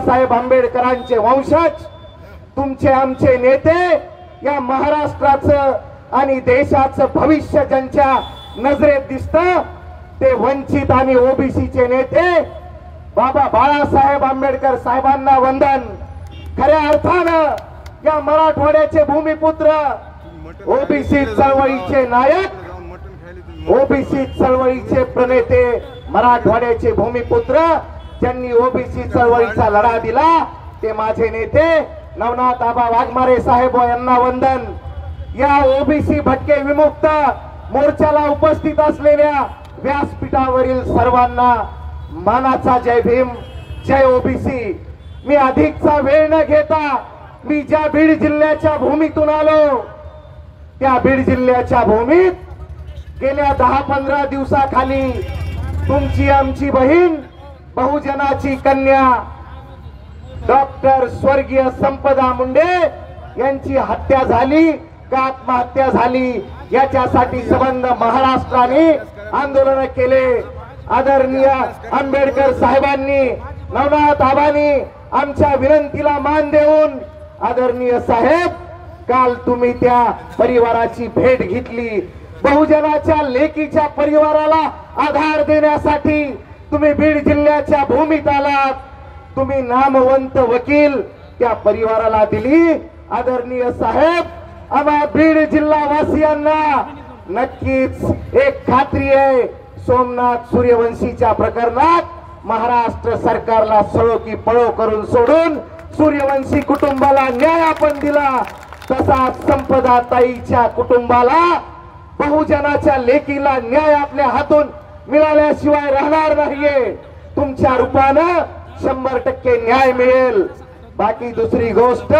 बाळासाहेब आंबेडकरांचे वंशज, तुमचे आमचे नेते, या महाराष्ट्राचं आणि देशाचं भविष्य ज्यांच्या नजरेत दिसतं ते वंचित आणि ओबीसीचे नेते बाबा बाळासाहेब आंबेडकर साहेबांना वंदन. खऱ्या अर्थानं या मराठवाड्याचे भूमिपुत्र, ओबीसी चळवळीचे नायक, ओबीसी चळवळीचे प्रणेते, मराठवाड्याचे भूमिपुत्र ज्यांनी ओबीसी चळवळीचा लढा दिला ते माझे नेते नवनाथ आबा वाघमारे साहेब यांना वंदन. या ओबीसी भटके विमुक्त मोर्चाला उपस्थित असलेल्या व्यासपीठावरील सर्वांना मानाचा जय भीम, जय ओबीसी. मी अधिकचा वेळ न घेता मी ज्या बीड जिल्ह्याच्या भूमीतून आलो त्या बीड जिल्ह्याच्या भूमीत गेल्या 10-15 दिवसाखाली तुमची आमची बहीण, बहुजनाची कन्या डॉक्टर स्वर्गीय संपदा मुंडे यांची हत्या झाली का आत्महत्या झाली याच्यासाठी संबंध महाराष्ट्राने आंदोलन केले. आदरणीय आंबेडकर साहेबांनी, नवनाथ आबांनी आमच्या विनंतीला मान देऊन, आदरणीय साहेब काल तुम्ही त्या परिवाराची भेट घेतली. बहुजनाच्या लेकीच्या परिवाराला आधार देण्यासाठी तुम्ही बीड जिल्ह्याच्या भूमीत आलात. तुम्ही नामवंत वकील त्या परिवाराला दिली. आदरणीय साहेब, आम्हा बीड जिल्हा वासियांना नक्कीच एक खात्री आहे, सोमनाथ सूर्यवंशीच्या प्रकरणात महाराष्ट्र सरकारला सळो की पळो करून सोडून सूर्यवंशी कुटुंबाला न्याय आपण दिला, तसाच संपदा ताईच्या कुटुंबाला, बहुजनाच्या लेकीला न्याय आपल्या हातून मिळाल्याशिवाय राहणार नाहीये. तुमच्या रूपानं 100% न्याय मिळेल. बाकी दुसरी गोष्ट,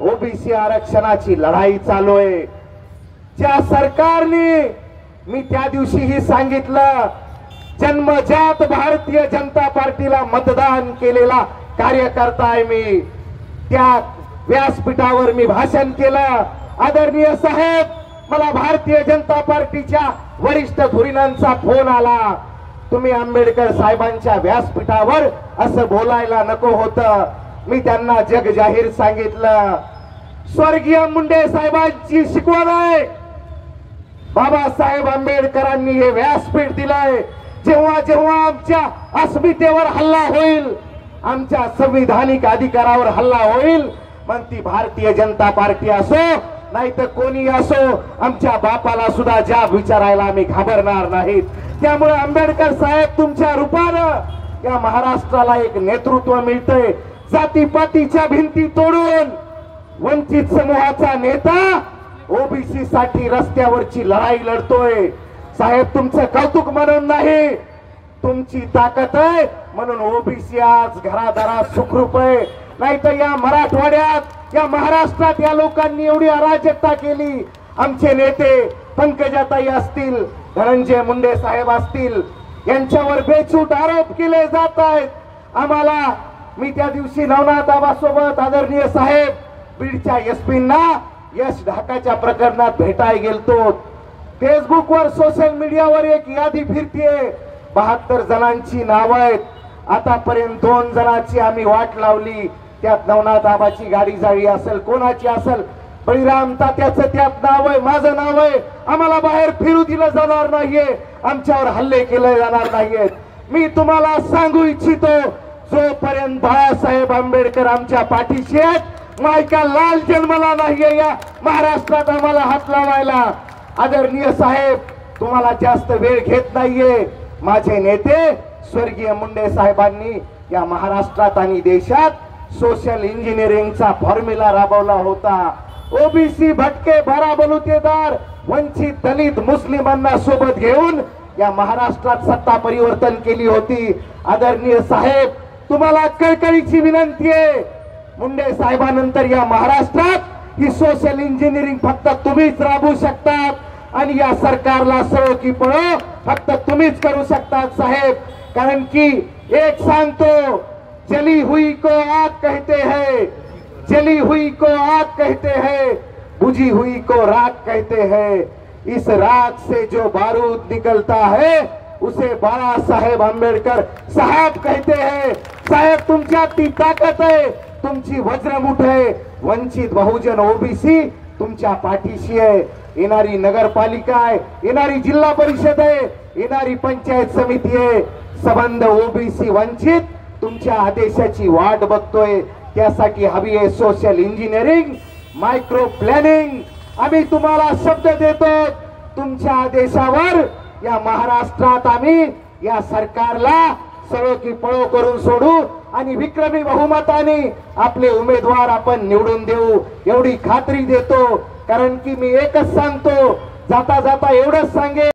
ओबीसी आरक्षणाची लढाई चालू आहे. ज्या सरकारने, मी त्या दिवशीही सांगितलं, जन्मजात भारतीय जनता पार्टीला मतदान केलेला कार्यकर्ता आहे मी. त्या व्यासपीठावर मी भाषण केलं. आदरणीय साहेब, मला भारतीय जनता पार्टीच्या वरिष्ठ धुरीणांचा फोन आला, तुम्ही आंबेडकर साहेबांच्या व्यासपीठावर असं बोलायला नको होतं. मी त्यांना जग जाहीर सांगितलं, स्वर्गीय मुंडे साहेबांची शिकवण आहे. बाबासाहेब आंबेडकरांनी हे व्यासपीठ दिलंय. जेव्हा जेव्हा आमच्या अस्मितेवर हल्ला होईल, आमच्या संविधानिक अधिकारावर हल्ला होईल, मग ती भारतीय जनता पार्टी असो नाही तर कोणी असो, आमच्या बापाला सुद्धा जाब विचारायला आम्ही घाबरणार नाहीत. त्यामुळे आंबेडकर साहेब, तुमच्या रूपानं या महाराष्ट्राला एक नेतृत्व मिळतंय. जातीपातीच्या भिंती तोडून वंचित समूहाचा नेता ओबीसी साठी रस्त्यावरची लढाई लढतोय. साहेब, तुमचं कौतुक म्हणून नाही, तुमची ताकद आहे म्हणून ओबीसी आज घरादारात सुखरूप आहे. नाही तर या मराठवाड्यात, या महाराष्ट्रात या लोकांनी एवढी अराजकता केली. आमचे नेते पंकजाताई असतील, धनंजय मुंडे साहेब असतील, यांच्यावर बेछूट आरोप केले जात आहेत. आम्हाला, मी त्या दिवशी नवनाथ आबासोबत आदरणीय साहेब बीडच्या एसपींना यश ढाकाच्या प्रकरणात भेटायला गेलतो. फेसबुकवर, सोशल मीडियावर एक यादी फिरतीये, 72 जणांची नाव आहेत. आतापर्यंत 2 जणांची आम्ही वाट लावली. त्यात नवनाथ आबाची गाडी जाळी असेल, कोणाची असेल, बळीराम तात्याचं त्यात नाव आहे, माझं नाव आहे. आम्हाला बाहेर फिरू दिलं जाणार नाहीये, आमच्यावर हल्ले केले जाणार नाहीयेत. मी तुम्हाला सांगू इच्छितो, जोपर्यंत बाळासाहेब आंबेडकर आमच्या पाठीशी आहेत, मायका लाल जन्मला नाहीये या महाराष्ट्रात आम्हाला हात लावायला. आदरणीय साहेब, तुम्हाला जास्त वेळ घेत नाहीये. माझे नेते स्वर्गीय मुंडे साहेबांनी या महाराष्ट्रात आणि देशात सोशल इंजिनिअरिंगचा फॉर्म्युला राबवला होता. ओबीसी भटके, बाराबलुतेदार, वंचित, दलित, मुस्लिमांना सोबत घेऊन या महाराष्ट्रात सत्ता परिवर्तन केली होती. आदरणीय साहेब, तुम्हाला कळकळीची विनंती आहे, मुंडे साहेबांनंतर या महाराष्ट्रात ही सोशल इंजिनिअरिंग फक्त तुम्हीच राबवू शकतात आणि या सरकारला सळो की पळो फक्त तुम्हीच करू शकतात साहेब. कारण की एक सांगतो, जली हुई को आग कहते हैं, जली हुई को आग कहते हैं, बुझी हुई को राख कहते हैं. इस राख से जो बारूद निकलता है उसे बाळा साहेब आंबेडकर साहेब कहते हैं। साहेब तुमच्यात ती ताकद आहे, तुमची वज्रमुठ आहे। वंचित बहुजन ओबीसी तुमच्या पाठीशी आहे। येणारी नगरपालिका आहे, येणारी जिल्हा परिषद आहे, येणारी पंचायत समिती आहे, संबंध ओबीसी वंचित तुमच्या आदेशाची वाट बघतोय। त्यासाठी हवी आहे सोशल इंजिनिअरिंग, मायक्रो प्लॅनिंग। आम्ही तुम्हाला शब्द देतो, तुमच्या आदेशावर या महाराष्ट्रात आम्ही या सरकारला सळो की पळो करून सोडू आणि विक्रमी बहुमताने आपले उमेदवार आपण निवडून देऊ एवढी खात्री देतो। कारण की मी एकच सांगतो, जाता जाता एवढंच सांगेन,